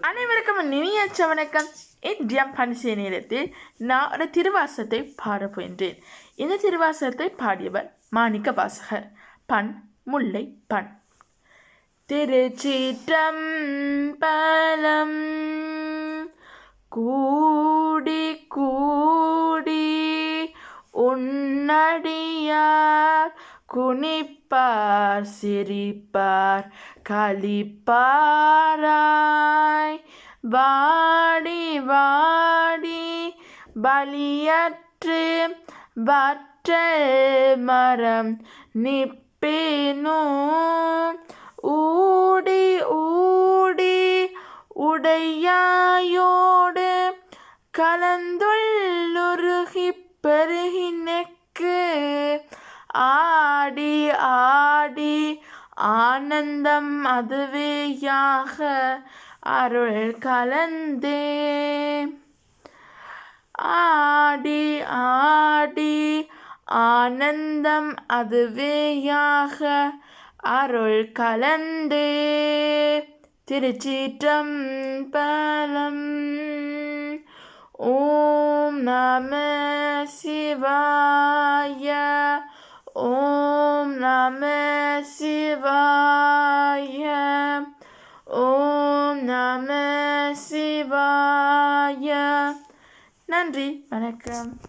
அனைவருக்கும் இனிய வணக்கம். இந்தியா பரிசு நேரத்தில் நான் ஒரு திருவாசத்தை பாடப் போகின்றேன். இந்த திருவாசத்தை பாடியவர் மாணிக்க வாசகர். பண் முல்லை பண். திருச்சிற்றம்பலம். கூடி கூடி உன்னடியார் குனிப்பார் சிரிப்பார் களிப்பாராய் வாடி வாடி பலியற்று வற்றல் மரம் நிப்பேனும் ஊடி ஊடி உடையாயோடு கலந்துள்ளுருகி பெருகினக்கு ஆடி ஆடி ஆனந்தம் அதுவேயாக அருள் கலந்தே ஆடி ஆடி ஆனந்தம் அதுவேயாக அருள் கலந்தே. திருச்சிற்றம்பலம். ஓம் நம சிவாய. ஓம் நம சிவாய. ஓம் நம சிவாய. நன்றி, வணக்கம்.